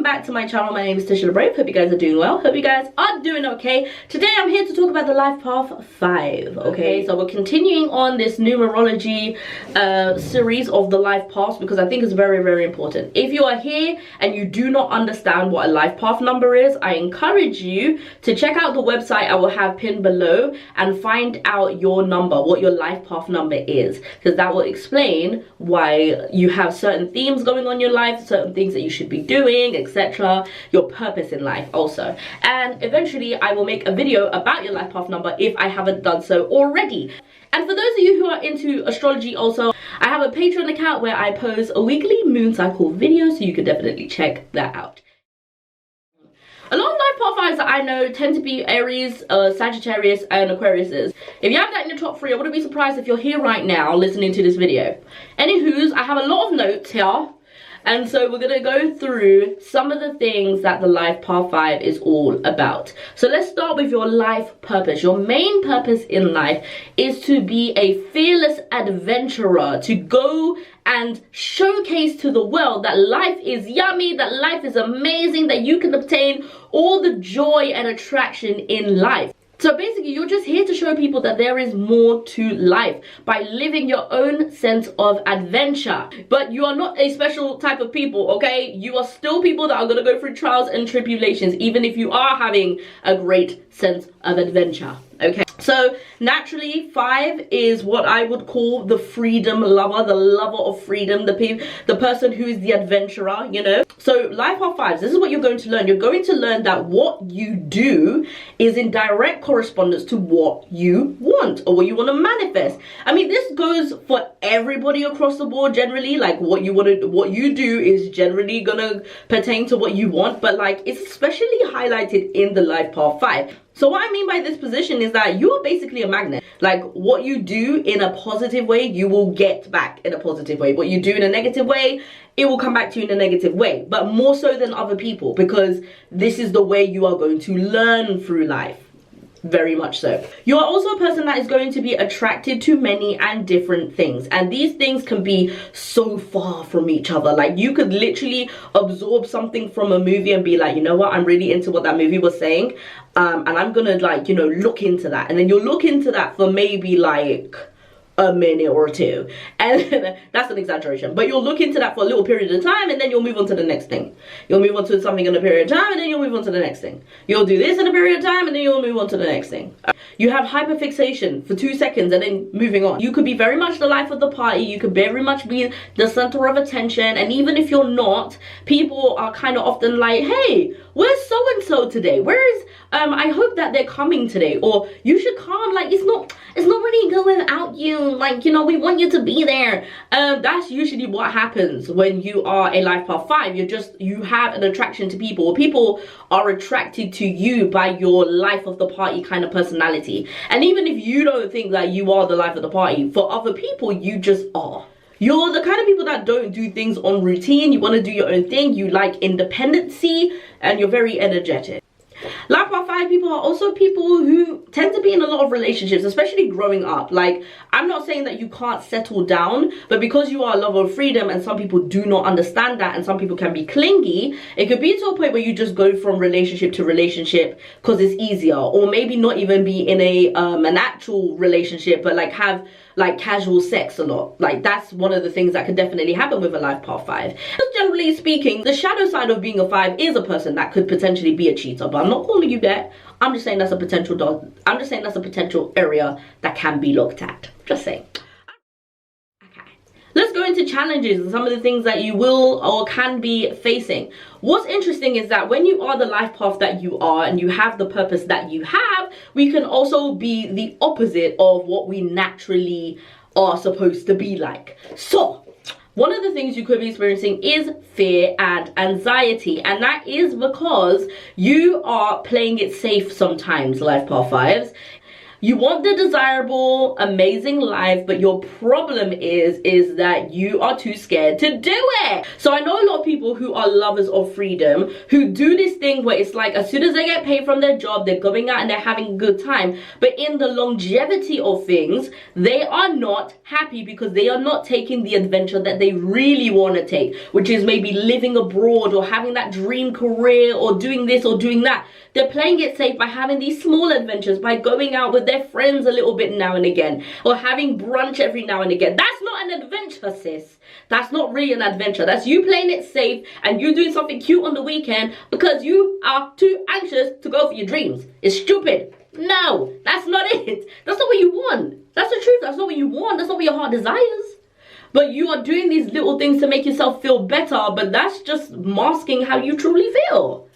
back to my channel. My name is TishaTheBrave. Hope you guys are doing well. Hope you guys are doing okay. Today I'm here to talk about the life path 5. Okay, so we're continuing on this numerology series of the life paths because I think it's very, very important. If you are here and you do not understand what a life path number is, I encourage you to check out the website I will have pinned below and find out your number, what your life path number is, because that will explain why you have certain themes going on in your life, certain things that you should be doing, etc., your purpose in life also. And eventually I will make a video about your life path number if I haven't done so already. And for those of you who are into astrology also, I have a Patreon account where I post a weekly moon cycle video, so you can definitely check that out. A lot of life path 5s that I know tend to be Aries, Sagittarius, and Aquariuses. If you have that in your top 3, I wouldn't be surprised if you're here right now listening to this video. Anywho's, I have a lot of notes here. And so we're going to go through some of the things that the life path 5 is all about. So let's start with your life purpose. Your main purpose in life is to be a fearless adventurer, to go and showcase to the world that life is yummy, that life is amazing, that you can obtain all the joy and attraction in life. So basically, you're just here to show people that there is more to life by living your own sense of adventure. But you are not a special type of people, okay? You are still people that are going to go through trials and tribulations, even if you are having a great sense of adventure, okay? So naturally, 5 is what I would call the freedom lover, the lover of freedom, the person who is the adventurer, you know. So life path 5s, this is what you're going to learn. You're going to learn that what you do is in direct correspondence to what you want or what you want to manifest. I mean, this goes for everybody across the board generally. Like what you do is generally gonna pertain to what you want, but like it's especially highlighted in the life path 5. So what I mean by this position is that you are basically a magnet. Like what you do in a positive way, you will get back in a positive way. What you do in a negative way, it will come back to you in a negative way, but more so than other people, because this is the way you are going to learn through life. Very much so. You are also a person that is going to be attracted to many and different things, and these things can be so far from each other. Like you could literally absorb something from a movie and be like, you know what, I'm really into what that movie was saying, and I'm gonna, like, you know, look into that. And then you'll look into that for maybe like a minute or two, and that's an exaggeration, but you'll look into that for a little period of time, and then you'll move on to the next thing. You'll move on to something in a period of time, and then you'll move on to the next thing. You'll do this in a period of time, and then you'll move on to the next thing. You have hyperfixation for 2 seconds and then moving on. You could be very much the life of the party. You could very much be the center of attention, and even if you're not, people are kind of often like, hey, where's so and so today? Where is I hope that they're coming today, or you should come. Like it's not really good without you. Like, you know, we want you to be there. That's usually what happens when you are a life path 5. You have an attraction to people, or people are attracted to you by your life of the party kind of personality. And even if you don't think that you are the life of the party, for other people you just are. You're the kind of people that don't do things on routine. You want to do your own thing. You like independency, and you're very energetic. Life path 5 people are also people who tend to be in a lot of relationships, especially growing up. Like, I'm not saying that you can't settle down, but because you are a lover of freedom and some people do not understand that, and some people can be clingy, it could be to a point where you just go from relationship to relationship because it's easier, or maybe not even be in an actual relationship, but like have like casual sex a lot. Like that's one of the things that could definitely happen with a life path 5. Just generally speaking, the shadow side of being a 5 is a person that could potentially be a cheater, but I'm not calling you that. I'm just saying that's a potential area that can be looked at. Just saying. Let's go into challenges and some of the things that you will or can be facing. What's interesting is that when you are the life path that you are and you have the purpose that you have, we can also be the opposite of what we naturally are supposed to be like. So one of the things you could be experiencing is fear and anxiety, and that is because you are playing it safe sometimes, life path 5s. You want the desirable, amazing life, but your problem is that you are too scared to do it. So I know a lot of people who are lovers of freedom, who do this thing where it's like as soon as they get paid from their job, they're going out and they're having a good time. But in the longevity of things, they are not happy because they are not taking the adventure that they really want to take, which is maybe living abroad or having that dream career or doing this or doing that. They're playing it safe by having these small adventures, by going out with their friends a little bit now and again, or having brunch every now and again. That's not an adventure, sis. That's not really an adventure. That's you playing it safe and you doing something cute on the weekend because you are too anxious to go for your dreams. It's stupid. No, that's not it. That's not what you want. That's the truth. That's not what you want. That's not what your heart desires. But you are doing these little things to make yourself feel better, but that's just masking how you truly feel.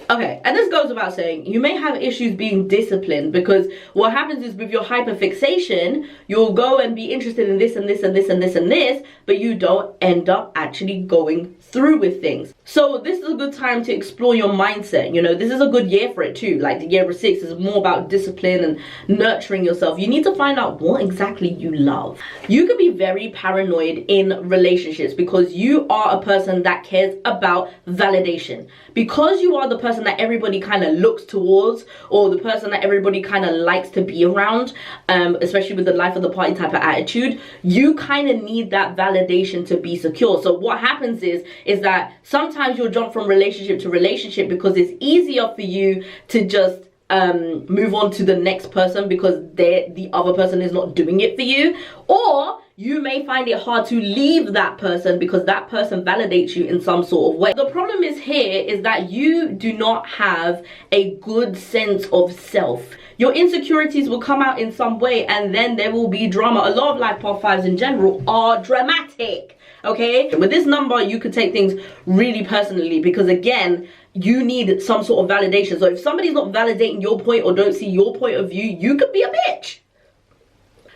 Okay, and this goes without saying, you may have issues being disciplined because what happens is with your hyperfixation, you'll go and be interested in this and this and this and this and this, but you don't end up actually going through with things. So this is a good time to explore your mindset. You know, this is a good year for it too. Like the year of 6 is more about discipline and nurturing yourself. You need to find out what exactly you love. You can be very paranoid in relationships because you are a person that cares about validation. Because you are the person that everybody kind of looks towards, or the person that everybody kind of likes to be around, especially with the life of the party type of attitude, you kind of need that validation to be secure. So what happens is that sometimes you'll jump from relationship to relationship because it's easier for you to just move on to the next person because the other person is not doing it for you, or you may find it hard to leave that person because that person validates you in some sort of way. The problem is here is that you do not have a good sense of self. Your insecurities will come out in some way and then there will be drama. A lot of life path 5s in general are dramatic. Okay, with this number you could take things really personally because again, you need some sort of validation. So if somebody's not validating your point or don't see your point of view, you could be a bitch.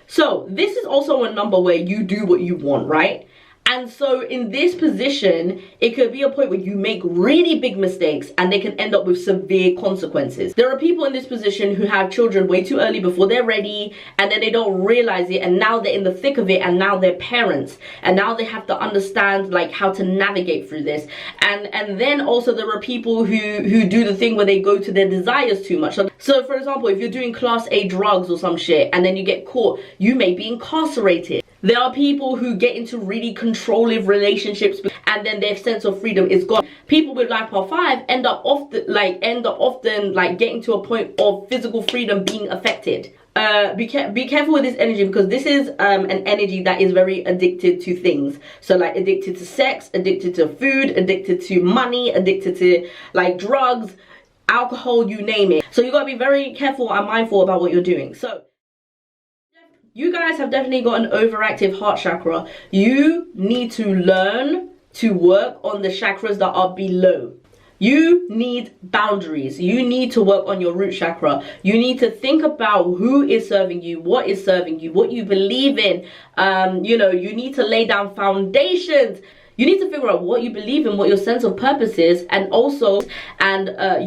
So this is also a number where you do what you want, right? And so in this position, it could be a point where you make really big mistakes and they can end up with severe consequences. There are people in this position who have children way too early before they're ready, and then they don't realize it, and now they're in the thick of it, and now they're parents, and now they have to understand like how to navigate through this. And then also there are people who do the thing where they go to their desires too much. So for example, if you're doing class A drugs or some shit and then you get caught, you may be incarcerated. There are people who get into really controlling relationships and then their sense of freedom is gone. People with life path 5 end up often getting to a point of physical freedom being affected. Be careful with this energy because this is an energy that is very addicted to things. So like addicted to sex, addicted to food, addicted to money, addicted to like drugs, alcohol, you name it. So you gotta be very careful and mindful about what you're doing. So you guys have definitely got an overactive heart chakra. You need to learn to work on the chakras that are below. You need boundaries. You need to work on your root chakra. You need to think about who is serving you, what is serving you, what you believe in. You know, you need to lay down foundations. You need to figure out what you believe in, what your sense of purpose is, and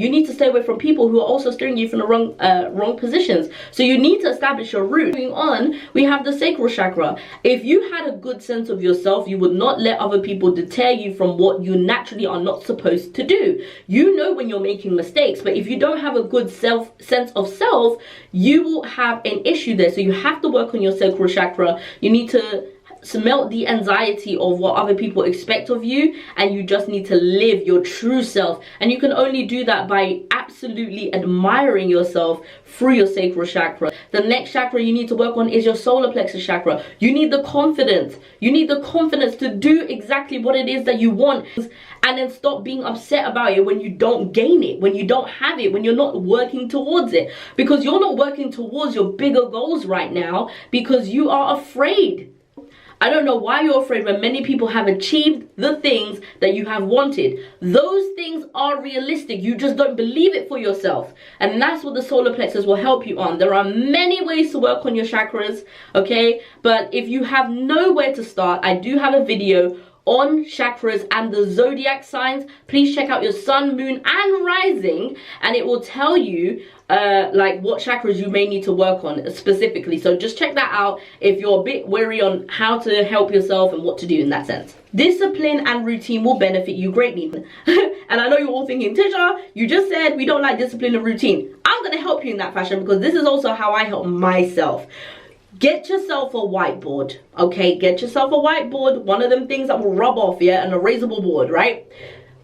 you need to stay away from people who are also steering you from the wrong positions. So you need to establish your root. Moving on, we have the sacral chakra. If you had a good sense of yourself, you would not let other people deter you from what you naturally are not supposed to do. You know when you're making mistakes, but if you don't have a good sense of self, you will have an issue there. So you have to work on your sacral chakra. You need to melt the anxiety of what other people expect of you, and you just need to live your true self. And you can only do that by absolutely admiring yourself through your sacral chakra. The next chakra you need to work on is your solar plexus chakra. You need the confidence. You need the confidence to do exactly what it is that you want, and then stop being upset about it when you don't gain it, when you don't have it, when you're not working towards it. Because you're not working towards your bigger goals right now because you are afraid. I don't know why you're afraid when many people have achieved the things that you have wanted. Those things are realistic. You just don't believe it for yourself. And that's what the solar plexus will help you on. There are many ways to work on your chakras, okay? But if you have nowhere to start, I do have a video on chakras and the zodiac signs. Please check out your sun, moon and rising, and it will tell you like what chakras you may need to work on specifically. So just check that out if you're a bit wary on how to help yourself and what to do in that sense. Discipline and routine will benefit you greatly. And I know you're all thinking, Tisha, you just said we don't like discipline and routine. I'm going to help you in that fashion, because this is also how I help myself. Get yourself a whiteboard, okay? Get yourself a whiteboard, one of them things that will rub off, yeah, an erasable board, right?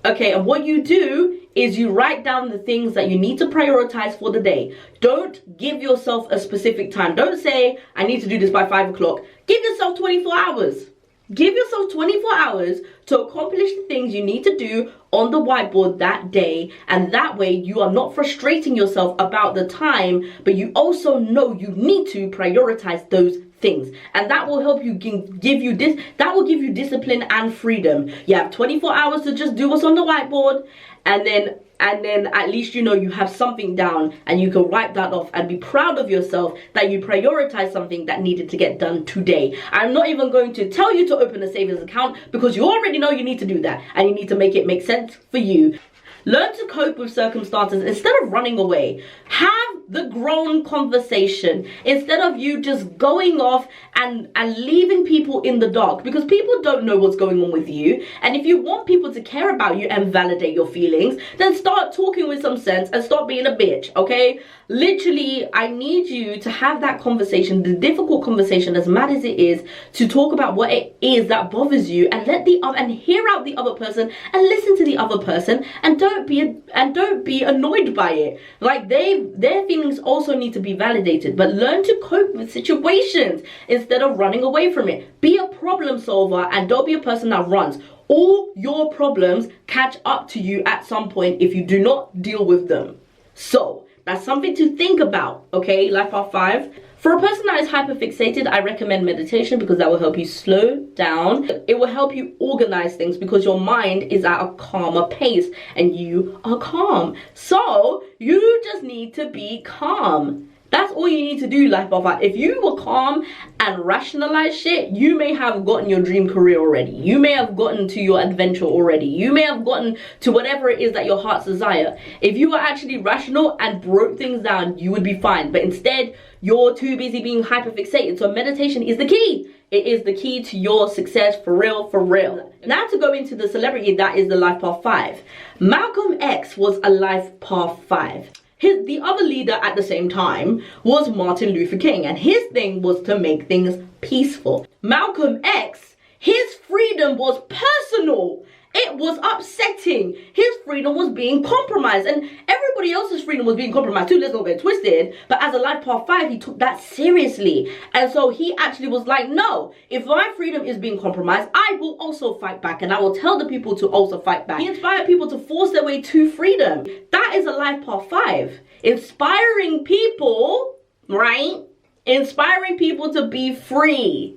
Okay, and what you do is you write down the things that you need to prioritize for the day. Don't give yourself a specific time. Don't say, I need to do this by 5 o'clock. Give yourself 24 hours. Give yourself 24 hours to accomplish the things you need to do on the whiteboard that day. And that way you are not frustrating yourself about the time, but you also know you need to prioritize those things. And that will help you give you this, that will give you discipline and freedom. You have 24 hours to just do what's on the whiteboard, and then at least you know you have something down and you can wipe that off and be proud of yourself that you prioritize something that needed to get done today. I'm not even going to tell you to open a savings account, because you already know you need to do that and you need to make it make sense for you. Learn to cope with circumstances instead of running away. Have the grown conversation instead of you just going off and leaving people in the dark, because people don't know what's going on with you. And if you want people to care about you and validate your feelings, then start talking with some sense and stop being a bitch, okay? Literally, I need you to have that conversation, the difficult conversation, as mad as it is, to talk about what it is that bothers you, and let the other, and hear out the other person and listen to the other person, and don't be annoyed by it. Like, their feelings also need to be validated, but learn to cope with situations instead of running away from it. Be a problem solver and don't be a person that runs. All your problems catch up to you at some point if you do not deal with them. So that's something to think about, okay? Life Path 5. For a person that is hyperfixated, I recommend meditation, because that will help you slow down. It will help you organize things because your mind is at a calmer pace and you are calm. So you just need to be calm. That's all you need to do, Life Path 5. If you were calm and rationalize shit, you may have gotten your dream career already. You may have gotten to your adventure already. You may have gotten to whatever it is that your heart's desire. If you were actually rational and broke things down, you would be fine. But instead, you're too busy being hyperfixated. So meditation is the key. It is the key to your success, for real, for real. Now to go into the celebrity that is the Life Path 5. Malcolm X was a Life Path 5. The other leader at the same time was Martin Luther King, and his thing was to make things peaceful. Malcolm X, his freedom was personal. It was upsetting. His freedom was being compromised, and everybody else's freedom was being compromised too. Let's not get twisted. But as a Life Path 5, he took that seriously. And so he actually was like, no, if my freedom is being compromised, I will also fight back, and I will tell the people to also fight back. He inspired people to force their way to freedom. That is a Life Path 5. Inspiring people, right? Inspiring people to be free.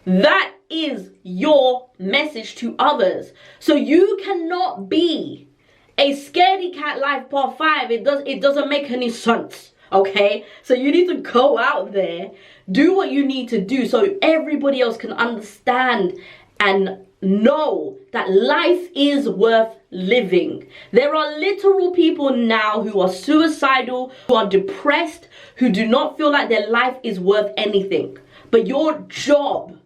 That is your message to others. So you cannot be a scaredy cat Life Path 5. It doesn't make any sense, okay? So you need to go out there, do what you need to do so everybody else can understand and know that life is worth living. There are literal people now who are suicidal, who are depressed, who do not feel like their life is worth anything. But your job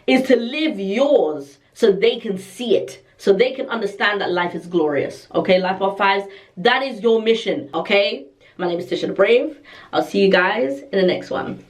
is to live yours so they can see it, so they can understand that life is glorious. Okay, Life Path 5s, that is your mission, okay? My name is Tisha the Brave. I'll see you guys in the next one.